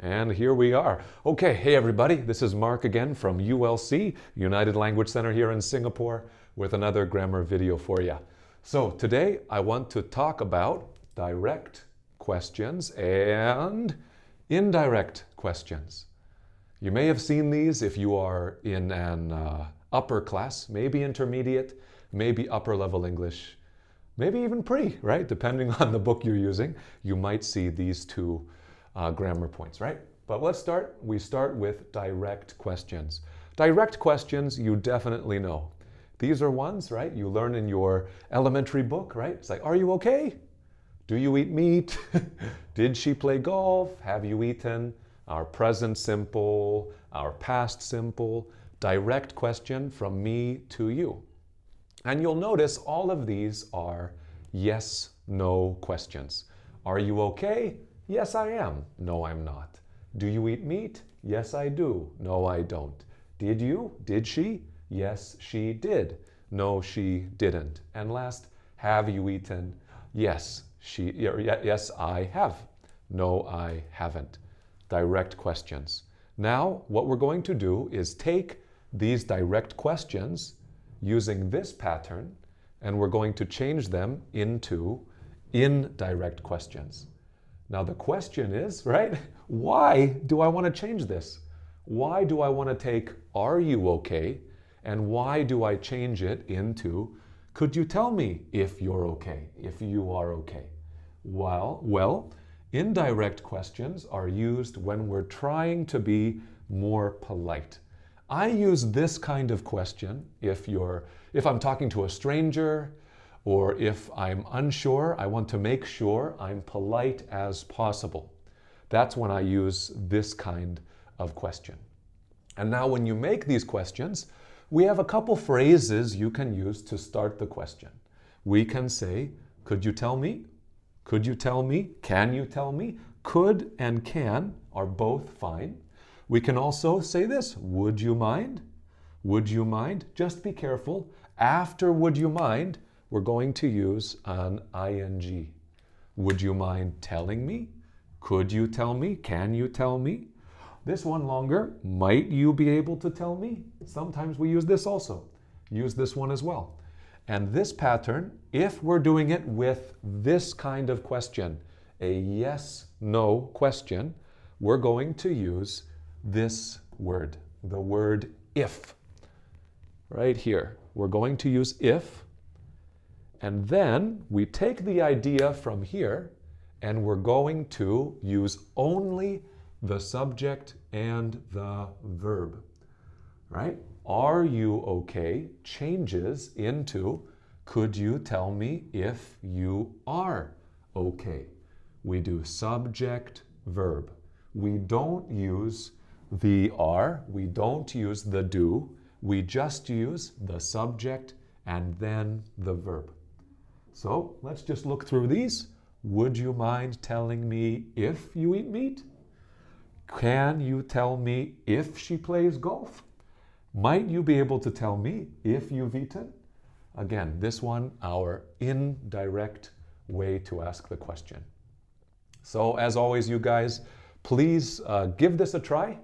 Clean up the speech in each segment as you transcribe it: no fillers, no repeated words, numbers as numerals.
And here we are. Okay, hey everybody, this is Mark again from ULC, United Language Center here in Singapore, with another grammar video for you. So today I want to talk about direct questions and indirect questions. You may have seen these if you are in an upper class, maybe intermediate, maybe upper level English, maybe even pre, right? Depending on the book you're using, you might see these two grammar points, right? But let's start. We start with direct questions. Direct questions you definitely know. These are ones, right, you learn in your elementary book, right? It's like, are you okay? Do you eat meat? Did she play golf? Have you eaten? Our present simple, our past simple. Direct question from me to you. And you'll notice all of these are yes, no questions. Are you okay? Yes, I am. No, I'm not. Do you eat meat? Yes, I do. No, I don't. Did you? Did she? Yes, she did. No, she didn't. And last, have you eaten? Yes, yes, I have. No, I haven't. Direct questions. Now, what we're going to do is take these direct questions using this pattern, and we're going to change them into indirect questions. Now the question is, right, why do I want to change this? Why do I want to take are you okay? And why do I change it into could you tell me if you're okay, if you are okay? Well, indirect questions are used when we're trying to be more polite. I use this kind of question if I'm talking to a stranger, or if I'm unsure, I want to make sure I'm polite as possible. That's when I use this kind of question. And now when you make these questions, we have a couple phrases you can use to start the question. We can say, could you tell me? Could you tell me? Can you tell me? Could and can are both fine. We can also say this, would you mind? Would you mind? Just be careful. After would you mind, we're going to use an ing. Would you mind telling me? Could you tell me? Can you tell me? This one longer, might you be able to tell me? Sometimes we use this also. Use this one as well. And this pattern, if we're doing it with this kind of question, a yes-no question, we're going to use this word, the word if. Right here, we're going to use if. And then we take the idea from here and we're going to use only the subject and the verb, right? Are you okay changes into could you tell me if you are okay? We do subject, verb. We don't use the are, we don't use the do, we just use the subject and then the verb. So let's just look through these. Would you mind telling me if you eat meat? Can you tell me if she plays golf? Might you be able to tell me if you've eaten? Again, this one, our indirect way to ask the question. So as always, you guys, please give this a try.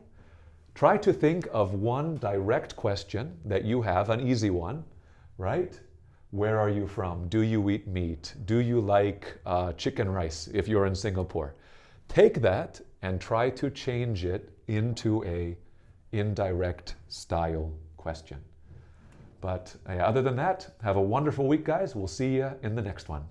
Try to think of one direct question that you have, an easy one, right? Where are you from? Do you eat meat? Do you like chicken rice if you're in Singapore? Take that and try to change it into a indirect style question. But other than that, have a wonderful week, guys. We'll see you in the next one.